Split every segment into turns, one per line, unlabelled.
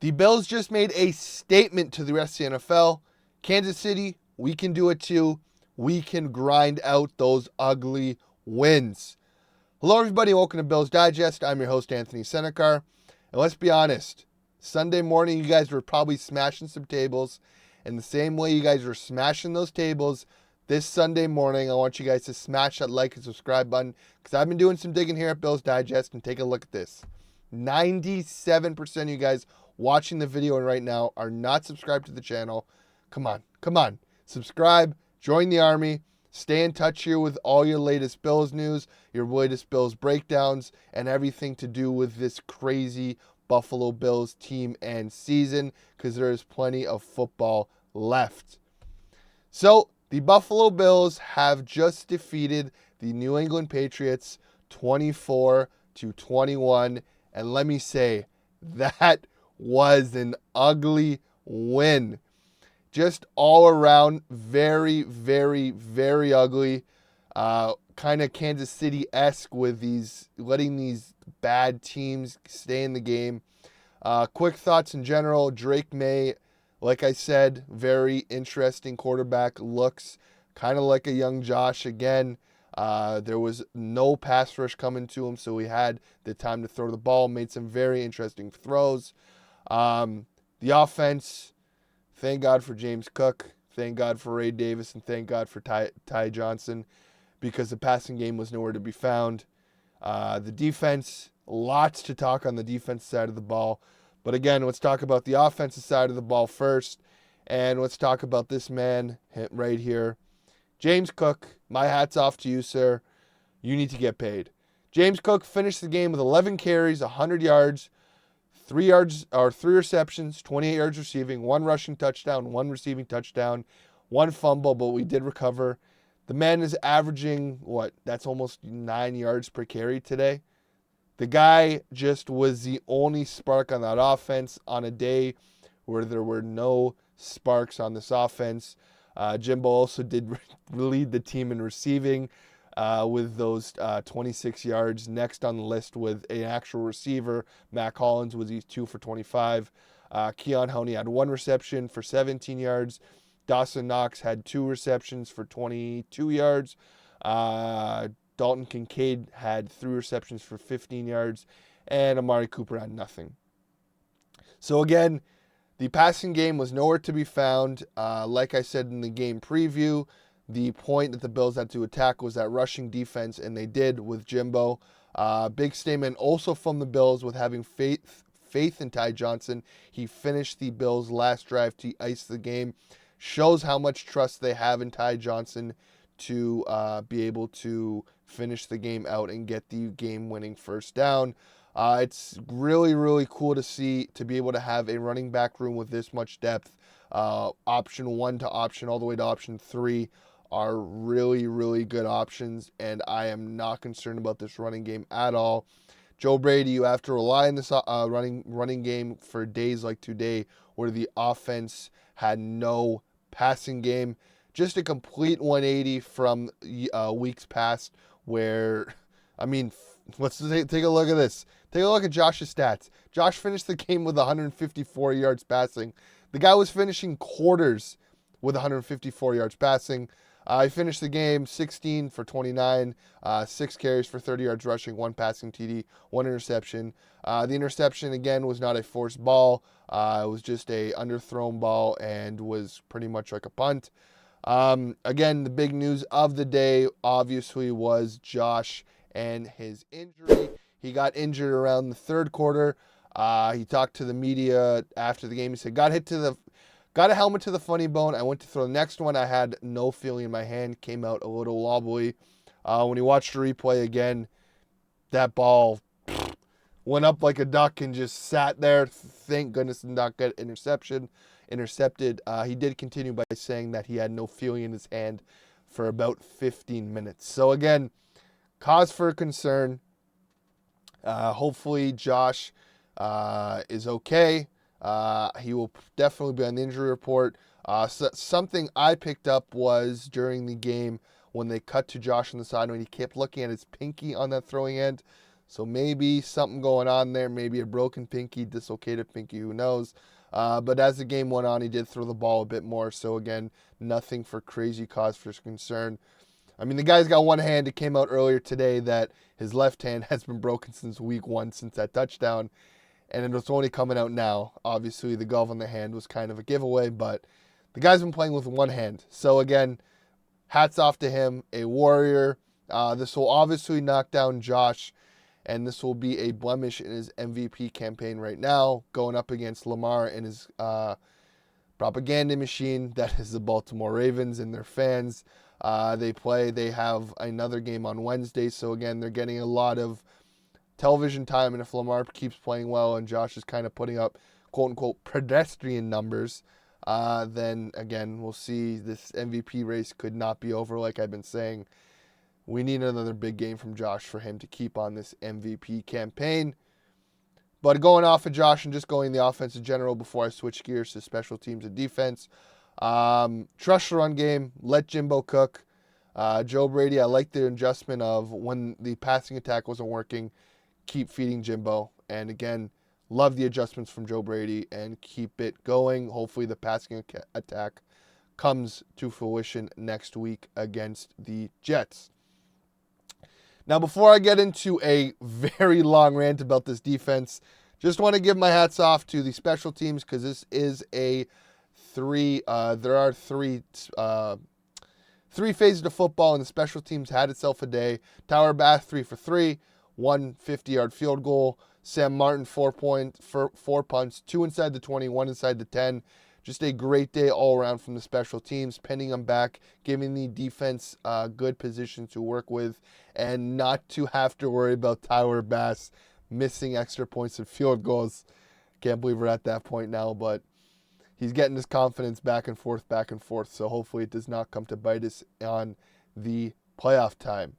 The Bills just made a statement to the rest of the NFL. Kansas City, we can do it too. We can grind out those ugly wins. Hello, everybody. Welcome to Bills Digest. I'm your host, Anthony Senicar. And let's be honest, Sunday morning, you guys were probably smashing some tables. And the same way you guys were smashing those tables, this Sunday morning, I want you guys to smash that like and subscribe button because I've been doing some digging here at Bills Digest, and take a look at this. 97% of you guys watching the video right now are not subscribed to the channel. Come on. Subscribe, join the army, stay in touch here with all your latest Bills news, your latest Bills breakdowns, and everything to do with this crazy Buffalo Bills team and season, because there is plenty of football left. So, the Buffalo Bills have just defeated the New England Patriots 24-21, and let me say, that was an ugly win. Just all around, very, very, very ugly. Kind of Kansas City-esque with letting these bad teams stay in the game. Quick thoughts in general. Drake May, like I said, very interesting quarterback. Looks kind of like a young Josh again. There was no pass rush coming to him, so he had the time to throw the ball. Made some very interesting throws. The offense, thank God for James Cook. Thank God for Ray Davis, and thank God for Ty Johnson, because the passing game was nowhere to be found. The defense, lots to talk on the defense side of the ball. But again, let's talk about the offensive side of the ball first. And let's talk about this man right here. James Cook, my hat's off to you, sir. You need to get paid. James Cook finished the game with 11 carries, 100 yards, 3 receptions, 28 yards receiving, 1 rushing touchdown, 1 receiving touchdown, 1 fumble, but we did recover. The man is averaging, that's almost 9 yards per carry today. The guy just was the only spark on that offense on a day where there were no sparks on this offense. Jimbo also did lead the team in receiving with those 26 yards. Next on the list with an actual receiver, Mac Hollins, was 2 for 25. Keon Coleman had 1 reception for 17 yards. Dawson Knox had 2 receptions for 22 yards. Dalton Kincaid had 3 receptions for 15 yards. And Amari Cooper had nothing. So again, the passing game was nowhere to be found. Like I said in the game preview, the point that the Bills had to attack was that rushing defense, and they did with Jimbo. Big statement also from the Bills with having faith in Ty Johnson. He finished the Bills' last drive to ice the game. Shows how much trust they have in Ty Johnson to be able to finish the game out and get the game-winning first down. It's really, really cool to see, to be able to have a running back room with this much depth. Option 1 to option all the way to option 3 are really, really good options, and I am not concerned about this running game at all. Joe Brady, you have to rely on this running game for days like today where the offense had no passing game. Just a complete 180 from weeks past where, let's take a look at this. Take a look at Josh's stats. Josh finished the game with 154 yards passing. The guy was finishing quarters with 154 yards passing. He finished the game 16 for 29, 6 carries for 30 yards rushing, 1 passing TD, 1 interception. The interception, again, was not a forced ball. It was just a underthrown ball and was pretty much like a punt. Again, the big news of the day, obviously, was Josh and his injury. He got injured around the third quarter. He talked to the media after the game. He said, got a helmet to the funny bone. I went to throw the next one. I had no feeling in my hand. Came out a little wobbly. When he watched the replay again, that ball went up like a duck and just sat there. Thank goodness did not get intercepted. He did continue by saying that he had no feeling in his hand for about 15 minutes. So again, cause for concern. Hopefully Josh is okay. He will definitely be on the injury report. Something I picked up was during the game when they cut to Josh on the side when he kept looking at his pinky on that throwing end. So maybe something going on there, maybe a broken pinky, dislocated pinky, who knows. But as the game went on, he did throw the ball a bit more. So again, nothing for crazy cause for concern. I mean, the guy's got one hand. It came out earlier today that his left hand has been broken since week 1, since that touchdown. And it was only coming out now. Obviously, the glove on the hand was kind of a giveaway, but the guy's been playing with one hand. So again, hats off to him, a warrior. This will obviously knock down Josh, and this will be a blemish in his MVP campaign right now, going up against Lamar and his propaganda machine that is the Baltimore Ravens and their fans. They have another game on Wednesday, so again, they're getting a lot of television time, and if Lamar keeps playing well and Josh is kind of putting up quote-unquote pedestrian numbers, then again, we'll see. This MVP race could not be over, like I've been saying. We need another big game from Josh for him to keep on this MVP campaign. But going off of Josh and just going the offense in general before I switch gears to special teams and defense, trust the run game, let Jimbo cook. Joe Brady, I like the adjustment of when the passing attack wasn't working, keep feeding Jimbo. And again, love the adjustments from Joe Brady and keep it going. Hopefully the passing attack comes to fruition next week against the Jets. Now, before I get into a very long rant about this defense, just want to give my hats off to the special teams because this is a there are three phases of football, and the special teams had itself a day. Tyler Bass, 3 for 3, 1 50-yard field goal. Sam Martin, 4 punts, 2 inside the 20, 1 inside the 10. Just a great day all around from the special teams, pinning them back, giving the defense good position to work with, and not to have to worry about Tyler Bass missing extra points and field goals. Can't believe we're at that point now, but he's getting his confidence back and forth, so hopefully it does not come to bite us on the playoff time.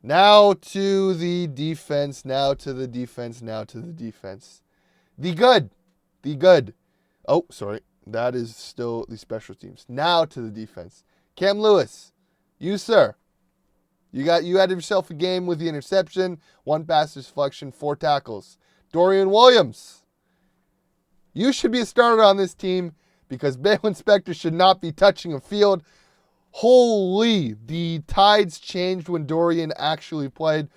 Now to the defense, The good. Oh, sorry. That is still the special teams. Now to the defense. Cam Lewis, you, sir. You had yourself a game with the interception, 1 pass deflection, 4 tackles. Dorian Williams, you should be a starter on this team because Balin Spector should not be touching a field. Holy, the tides changed when Dorian actually played.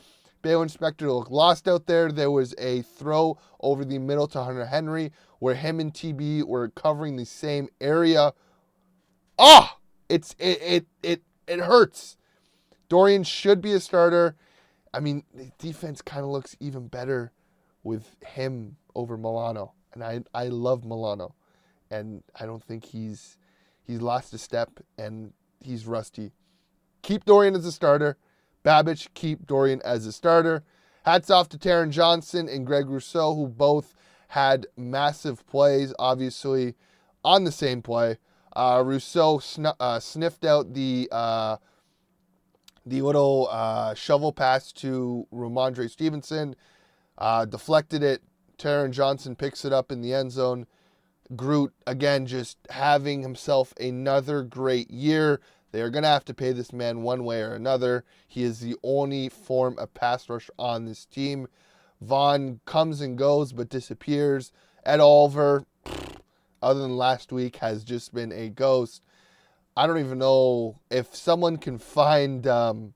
Balin Spector looked lost out there. There was a throw over the middle to Hunter Henry where him and TB were covering the same area. It hurts. Dorian should be a starter. I mean, the defense kind of looks even better with him over Milano. And I love Milano. And I don't think he's lost a step and he's rusty. Keep Dorian as a starter. Babbage, keep Dorian as a starter. Hats off to Taron Johnson and Greg Rousseau, who both had massive plays, obviously, on the same play. Rousseau sniffed out the little shovel pass to Ramondre Stevenson, deflected it. Taron Johnson picks it up in the end zone. Groot, again, just having himself another great year. They are going to have to pay this man one way or another. He is the only form of pass rush on this team. Vaughn comes and goes but disappears. Ed Oliver, other than last week, has just been a ghost. I don't even know if someone can find AJ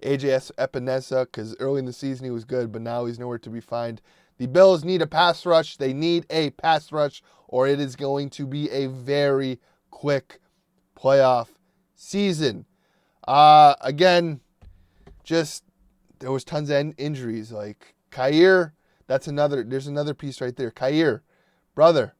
Epenesa, because early in the season he was good, but now he's nowhere to be found. The Bills need a pass rush. They need a pass rush, or it is going to be a very quick playoff season. Again, just there was tons of injuries. Like Khair, there's another piece right there. Khair, brother,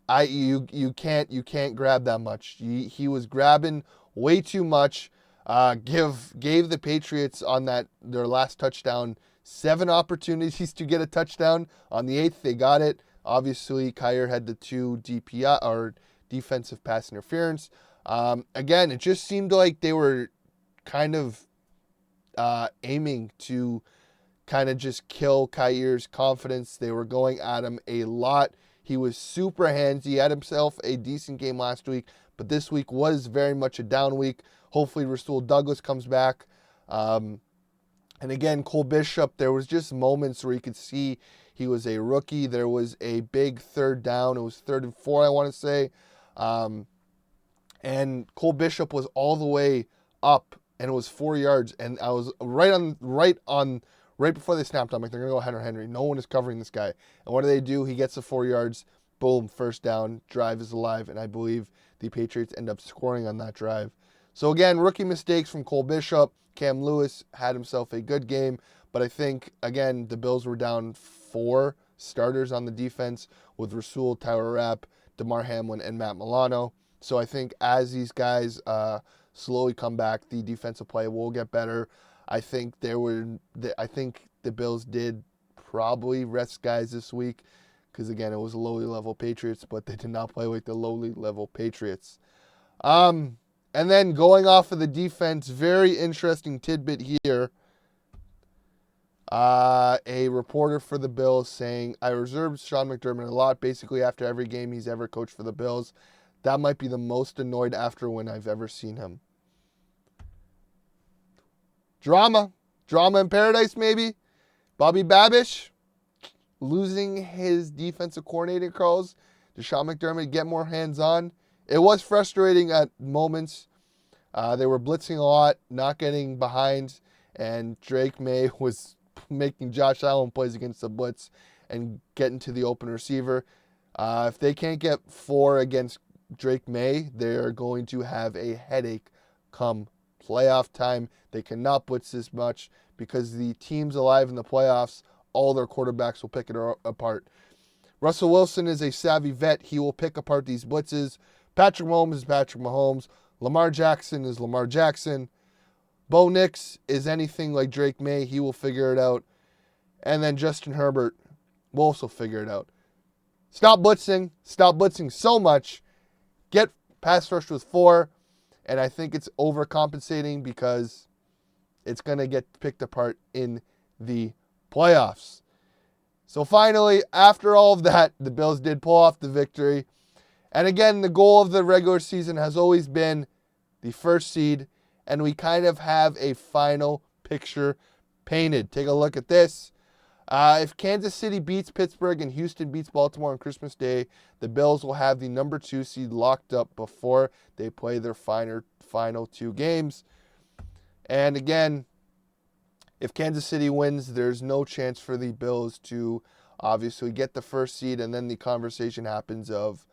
you can't grab that much. He was grabbing way too much. Gave the Patriots on their last touchdown 7 opportunities to get a touchdown. On the 8th, they got it. Obviously, Khair had the 2 DPI or defensive pass interference. Again, it just seemed like they were kind of aiming to kind of just kill Khair's confidence. They were going at him a lot. He was super handsy. He had himself a decent game last week, but this week was very much a down week. Hopefully, Rasul Douglas comes back. And again, Cole Bishop, there was just moments where you could see he was a rookie. There was a big third down. It was 3rd and 4, I want to say. And Cole Bishop was all the way up, and it was 4 yards. And I was right before they snapped. I'm like, they're going to go Henry. No one is covering this guy. And what do? He gets the 4 yards. Boom, first down. Drive is alive. And I believe the Patriots end up scoring on that drive. So again, rookie mistakes from Cole Bishop. Cam Lewis had himself a good game, but I think, again, the Bills were down 4 starters on the defense with Rasul, Tyler Rapp, DeMar Hamlin, and Matt Milano. So I think as these guys slowly come back, the defensive play will get better. I think the Bills did probably rest guys this week because, again, it was lowly level Patriots, but they did not play like the lowly level Patriots. And then going off of the defense, very interesting tidbit here. A reporter for the Bills saying, I reserved Sean McDermott a lot, basically after every game he's ever coached for the Bills. That might be the most annoyed after win I've ever seen him. Drama in paradise maybe. Bobby Babish losing his defensive coordinator calls. Did Sean McDermott get more hands-on? It was frustrating at moments. They were blitzing a lot, not getting behind, and Drake May was making Josh Allen plays against the blitz and getting to the open receiver. If they can't get 4 against Drake May, they're going to have a headache come playoff time. They cannot blitz this much because the teams alive in the playoffs, all their quarterbacks will pick it apart. Russell Wilson is a savvy vet. He will pick apart these blitzes. Patrick Mahomes is Patrick Mahomes. Lamar Jackson is Lamar Jackson. Bo Nix is anything like Drake May. He will figure it out. And then Justin Herbert will also figure it out. Stop blitzing. Stop blitzing so much. Get pass rush with 4. And I think it's overcompensating because it's going to get picked apart in the playoffs. So finally, after all of that, the Bills did pull off the victory. And again, the goal of the regular season has always been the first seed, and we kind of have a final picture painted. Take a look at this. If Kansas City beats Pittsburgh and Houston beats Baltimore on Christmas Day, the Bills will have the number 2 seed locked up before they play their final 2 games. And again, if Kansas City wins, there's no chance for the Bills to obviously get the first seed, and then the conversation happens of,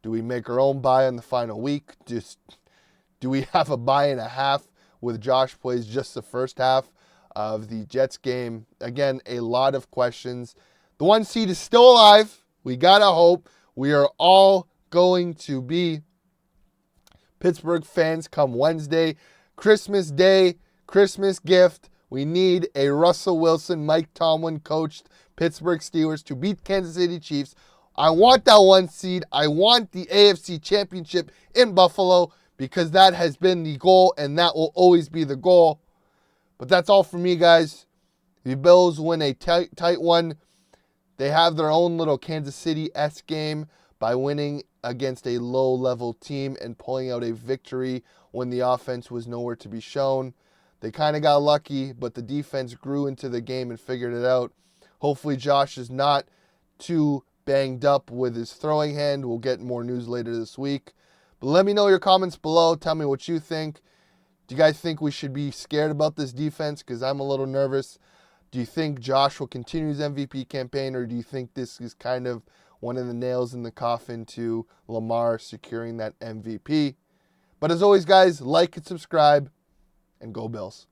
do we make our own bye in the final week? Do we have a bye and a half with Josh plays just the first half of the Jets game? Again, a lot of questions. The 1 seed is still alive. We got to hope. We are all going to be Pittsburgh fans come Wednesday. Christmas Day, Christmas gift. We need a Russell Wilson, Mike Tomlin coached Pittsburgh Steelers to beat Kansas City Chiefs. I want that 1 seed. I want the AFC Championship in Buffalo because that has been the goal and that will always be the goal. But that's all for me, guys. The Bills win a tight one. They have their own little Kansas City-esque game by winning against a low-level team and pulling out a victory when the offense was nowhere to be shown. They kind of got lucky, but the defense grew into the game and figured it out. Hopefully Josh is not too banged up with his throwing hand. We'll get more news later this week. But let me know your comments below. Tell me what you think. Do you guys think we should be scared about this defense? Because I'm a little nervous. Do you think Josh will continue his MVP campaign, or do you think this is kind of one of the nails in the coffin to Lamar securing that MVP? But as always, guys, like and subscribe, and go Bills.